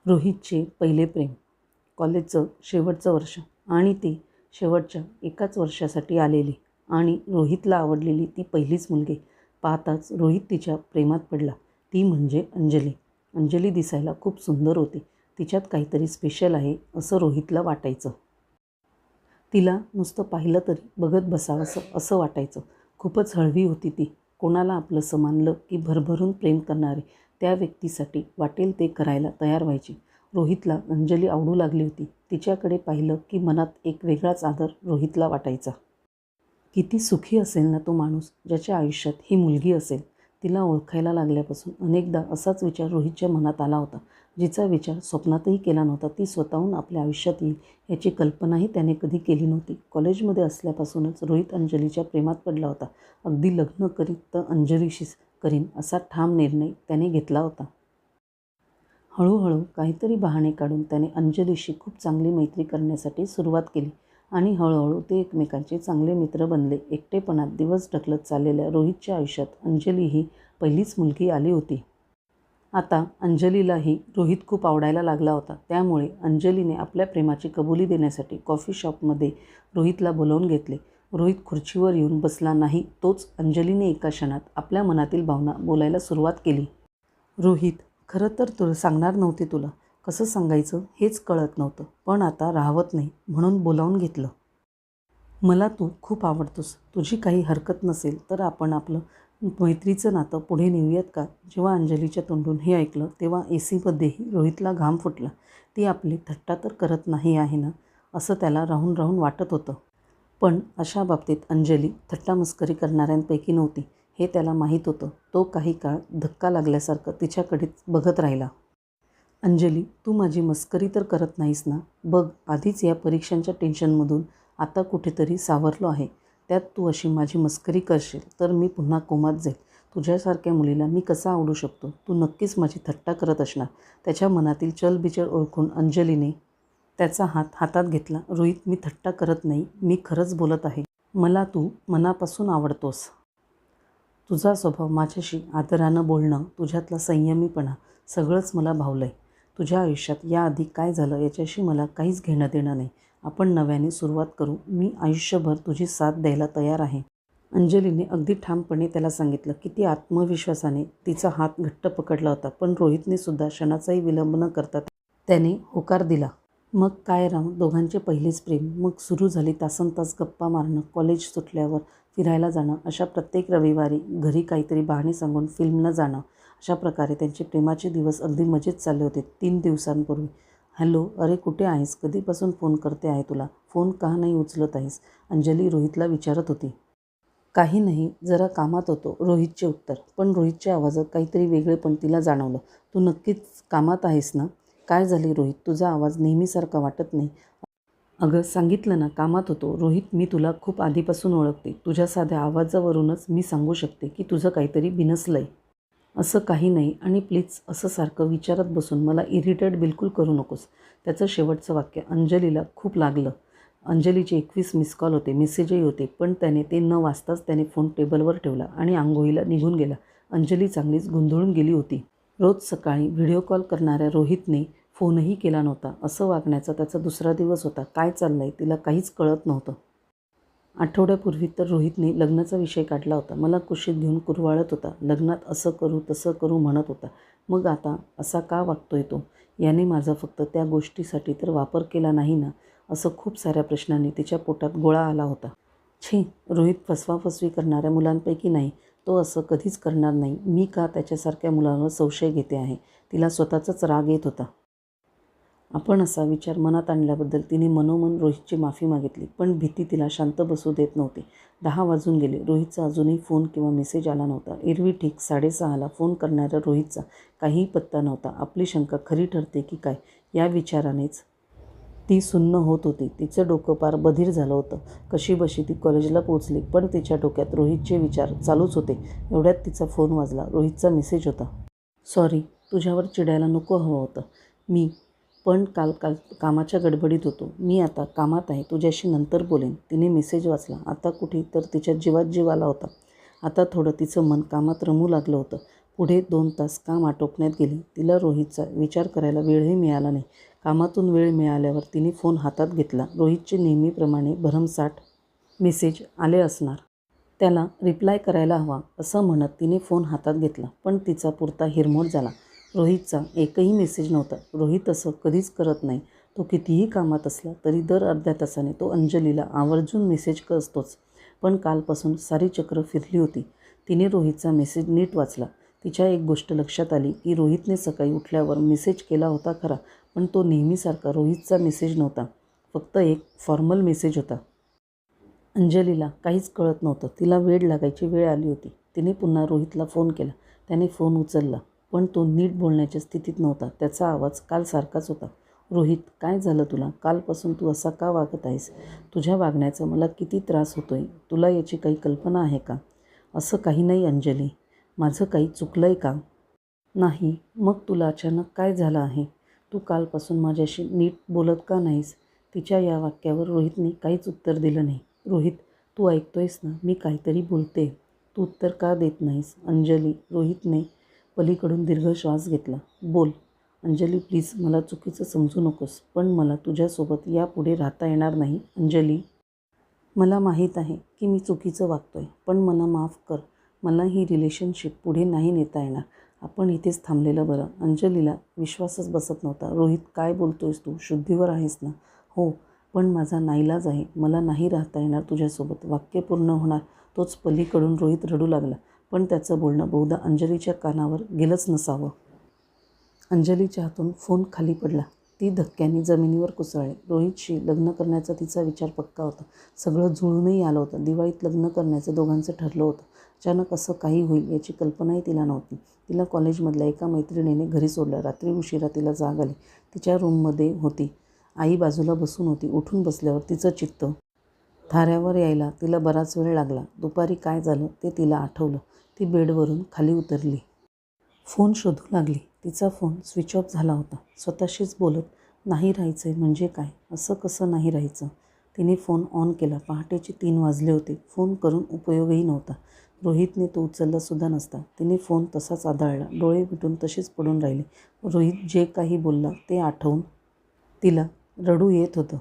रोहितचे पहिले प्रेम, कॉलेजचं शेवटचं वर्ष आणि ती शेवटच्या एकाच वर्षासाठी आलेली आणि रोहितला आवडलेली ती पहिलीच मुलगी. पाहताच रोहित तिच्या प्रेमात पडला. ती म्हणजे अंजली. अंजली दिसायला खूप सुंदर होती. तिच्यात काहीतरी स्पेशल आहे असं रोहितला वाटायचं. तिला नुसतं पाहिलं तरी बघत बसावंसं असं वाटायचं. खूपच हळवी होती ती. कोणाला आपलंसं मानलं की भरभरून प्रेम करणारी त्या व्यक्तीसाठी वाटेल ते करायला तयार व्हायची. रोहितला अंजली आवडू लागली होती. तिच्याकडे पाहिलं की मनात एक वेगळाच आदर रोहितला वाटायचा. किती सुखी असेल ना तो माणूस ज्याच्या आयुष्यात ही मुलगी असेल. तिला ओळखायला लागल्यापासून अनेकदा असाच विचार रोहितच्या मनात आला होता. जिचा विचार स्वप्नातही केला नव्हता. ती स्वतःहून आपल्या आयुष्यात येईल याची कल्पनाही त्याने कधी केली नव्हती. कॉलेजमध्ये असल्यापासूनच रोहित अंजलीच्या प्रेमात पडला होता. अगदी लग्न करीत तर अंजलीशीच करीन असा ठाम निर्णय त्याने घेतला होता. हळूहळू काहीतरी बहाणे काढून त्याने अंजलीशी खूप चांगली मैत्री करण्यासाठी सुरुवात केली आणि हळूहळू ते एकमेकांचे चांगले मित्र बनले. एकटेपणात दिवस ढकलत चाललेल्या रोहितच्या आयुष्यात अंजली ही पहिलीच मुलगी आली होती. आता अंजलीलाही रोहित खूप आवडायला लागला होता. त्यामुळे अंजलीने आपल्या प्रेमाची कबुली देण्यासाठी कॉफी शॉपमध्ये रोहितला बोलावून घेतले. रोहित खुर्चीवर येऊन बसला नाही तोच अंजलीने एका क्षणात आपल्या मनातील भावना बोलायला सुरुवात केली. रोहित, खरं तर सांगणार नव्हते तुला. कसं सांगायचं हेच कळत नव्हतं. पण आता राहवत नाही म्हणून बोलावून घेतलं. मला तू खूप आवडतोस. तुझी काही हरकत नसेल तर आपण आपलं मैत्रीचं नातं पुढे नेऊयात का? जेव्हा अंजलीच्या तोंडून हे ऐकलं तेव्हा एसीमध्येही रोहितला घाम फुटला. ती आपली थट्टा तर करत नाही आहे ना असं त्याला राहून राहून वाटत होतं. पण अशा बाबतीत अंजली थट्टामस्करी करणाऱ्यांपैकी नव्हती हे त्याला माहीत होतं. तो काही काळ धक्का लागल्यासारखं तिच्याकडेच बघत राहिला. अंजली, तू माझी मस्करी तर करत नाहीस ना? बघ, आधीच या परीक्षांच्या टेन्शनमधून आता कुठेतरी सावरलो आहे. त्यात तू अशी माझी मस्करी करशील तर मी पुन्हा कोमात जाईल. तुझ्यासारख्या मुलीला मी कसा आवडू शकतो? तू नक्कीच माझी थट्टा करत असणार. त्याच्या मनातील चलबिचल ओळखून अंजलीने त्याचा हात हातात घेतला. रोहित, मी थट्टा करत नाही. मी खरंच बोलत आहे. मला तू मनापासून आवडतोस. तुझा स्वभाव, माझ्याशी आदरानं बोलणं, तुझ्यातला संयमीपणा सगळंच मला भावलं आहे. तुझ्या आयुष्यात याआधी काय झालं याच्याशी मला काहीच घेणं देणं नाही. आपण नव्याने सुरुवात करू. मी आयुष्यभर तुझी साथ द्यायला तयार आहे. अंजलीने अगदी ठामपणे त्याला सांगितलं. किती आत्मविश्वासाने तिचा हात घट्ट पकडला होता. पण रोहितने सुद्धा क्षणाचाही विलंब न करता त्याने होकार दिला. मग काय राव, दोघांचे पहिलेच प्रेम. मग सुरू झाली तासनतास गप्पा मारणं, कॉलेज सुटल्यावर फिरायला जाणं, अशा प्रत्येक रविवारी घरी काहीतरी बहाणे सांगून फिल्मला जाणं. अशा प्रकारे त्यांचे प्रेमाचे दिवस अगदी मजेत चालले होते. 3 दिवसांपूर्वी, हॅलो, अरे कुठे आहेस? कधीपासून फोन करते आहे तुला. फोन का नाही उचलत आहेस? अंजली रोहितला विचारत होती. काही नाही, जरा कामात होतो, रोहितचे उत्तर. पण रोहितच्या आवाजात काहीतरी वेगळेपण तिला जाणवलं. तू नक्कीच कामात आहेस ना? काय झाले रोहित? तुझा आवाज नेहमीसारखा वाटत नाही. अगं सांगितलं ना, कामात होतो. रोहित, मी तुला खूप आधीपासून ओळखते. तुझ्या साध्या आवाजावरूनच मी सांगू शकते की तुझं काहीतरी बिनसलंय. असं काही नाही आणि प्लीज असं सारखं विचारत बसून मला इरिटेट बिलकुल करू नकोस. त्याचं शेवटचं वाक्य अंजलीला खूप लागलं. अंजलीचे 21 मिस कॉल होते, मेसेजही होते. पण त्याने ते न वाचताच त्याने फोन टेबलवर ठेवला आणि अंघोळीला निघून गेला. अंजली चांगलीच गोंधळून गेली होती. रोज सकाळी व्हिडिओ कॉल करणाऱ्या रोहितने फोनही केला नव्हता. असं वागण्याचा त्याचा दुसरा दिवस होता. काय चाललंय तिला काहीच कळत नव्हतं. आठवड्यापूर्वी तर रोहितने लग्नाचा विषय काढला होता. मला कुशीत घेऊन कुरवाळत होता. लग्नात असं करू तसं करू म्हणत होता. मग आता असा का वागतोय तो? याने माझा फक्त त्या गोष्टीसाठी तर वापर केला नाही ना? असं खूप साऱ्या प्रश्नांनी तिच्या पोटात गोळा आला होता. छी, रोहित फसवाफसवी करणाऱ्या मुलांपैकी नाही. तो असं कधीच करणार नाही. मी का त्याच्यासारख्या मुलांवर संशय घेते आहे? तिला स्वतःचाच राग येत होता. आपण असा विचार मनात आणल्याबद्दल तिने मनोमन रोहितची माफी मागितली. पण भीती तिला शांत बसू देत नव्हती. 10 वाजून गेले. रोहितचा अजूनही फोन किंवा मेसेज आला नव्हता. एरवी ठीक 6:30ला फोन करणाऱ्या रोहितचा काहीही पत्ता नव्हता. आपली शंका खरी ठरते की काय या विचारानेच ती सुन्न होत होती. तिचं डोकं पार बधीर झालं होतं. कशीबशी ती कॉलेजला पोहोचली. पण तिच्या डोक्यात रोहितचे विचार चालूच होते. एवढ्यात तिचा फोन वाजला. रोहितचा मेसेज होता. सॉरी, तुझ्यावर चिडायला नको हवं होतं मी, पण काल कामाच्या गडबडीत होतो. मी आता कामात आहे, तुझ्याशी नंतर बोलेन. तिने मेसेज वाचला. आता कुठे तर तिच्या जीवात जीव आला होता. आता थोडं तिचं मन कामात रमू लागलं होतं. पुढे 2 तास काम आटोपण्यात गेले. तिला रोहितचा विचार करायला वेळही मिळाला नाही. कामातून वेळ मिळाल्यावर तिने फोन हातात घेतला. रोहितचे नेहमीप्रमाणे भरमसाठ मेसेज आले असणार. त्याला रिप्लाय करायला हवा असं म्हणत तिने फोन हातात घेतला. पण तिचा पुरता हिरमोड झाला. रोहितचा एकही मेसेज नव्हता. रोहित असं कधीच करत नाही. तो कितीही कामात असला तरी दर अर्ध्या तासाने तो अंजलीला आवर्जून मेसेज करतोच. पण कालपासून सारी चक्र फिरली होती. तिने रोहितचा मेसेज नीट वाचला. तिच्या एक गोष्ट लक्षात आली की रोहितने सकाळी उठल्यावर मेसेज केला होता खरा, पण तो नेहमीसारखा रोहितचा मेसेज नव्हता. फक्त एक फॉर्मल मेसेज होता. अंजलीला काहीच कळत नव्हतं. तिला वेड लागायची वेळ आली होती. तिने पुन्हा रोहितला फोन केला. त्याने फोन उचलला, पण तो नीट बोलण्याच्या स्थितीत नव्हता. त्याचा आवाज कालसारखाच होता. रोहित, काय झालं तुला? कालपासून तू असा का वागत आहेस? तुझ्या वागण्याचा मला किती त्रास होतोय. तुला याची काही कल्पना आहे का? असं काही नाही अंजली. माझं काही चुकलंय का? नाही. मग तुला अचानक काय झालं आहे? तू कालपासून माझ्याशी नीट बोलत का नाहीस? तिच्या या वाक्यावर रोहितने काहीच उत्तर दिलं नाही. रोहित, तू ऐकतोयस ना? मी काहीतरी बोलते. तू उत्तर का देत नाहीस? अंजली. रोहितने पलीकडून दीर्घ श्वास घेतला. बोल. अंजली प्लीज, मला चुकीचं समजू नकोस, पण मला तुझ्यासोबत यापुढे राहता येणार नाही. अंजली, मला माहीत आहे की मी चुकीचं वागतोय, पण मला माफ कर. मला ही रिलेशनशिप पुढे नाही नेता येणार. आपण इथेच थांबलेलं बरं. अंजलीला विश्वासच बसत नव्हता. रोहित, काय बोलतोयस तू? शुद्धीवर आहेस ना? हो, पण माझा नाईलाज आहे. मला नाही राहता येणार तुझ्यासोबत. वाक्य पूर्ण होणार तोच पलीकडून रोहित रडू लागला. पण त्याचं बोलणं बहुधा अंजलीच्या कानावर गेलंच नसावं. अंजलीच्या हातून फोन खाली पडला. ती धक्क्याने जमिनीवर कोसळली. रोहितशी लग्न करण्याचा तिचा विचार पक्का होता. सगळं जुळूनही आलं होतं. दिवाळीत लग्न करण्याचं दोघांचं ठरलं होतं. अचानक असं काही होईल याची कल्पनाही तिला नव्हती. तिला कॉलेजमधल्या एका मैत्रिणीने घरी सोडलं. रात्री उशिरा तिला जाग आली. तिच्या रूममध्ये होती. आई बाजूला बसून होती. उठून बसल्यावर तिचं चित्त थाऱ्यावर यायला तिला बराच वेळ लागला. दुपारी काय झालं ते तिला आठवलं. ती बेडवरून खाली उतरली. फोन शोधू लागली. तिचा फोन स्विच ऑफ झाला होता. स्वतःशीच बोलत, नाही राहायचंय म्हणजे काय? असं कसं नाही राहायचं? तिने फोन ऑन केला. पहाटेचे 3 वाजले होते. फोन करून उपयोगही नव्हता. रोहितने तो उचललासुद्धा नसता. तिने फोन तसाच आदळला. डोळे मिटून तशीच पडून राहिली. रोहित जे काही बोलला ते आठवून तिला रडू येत होतं.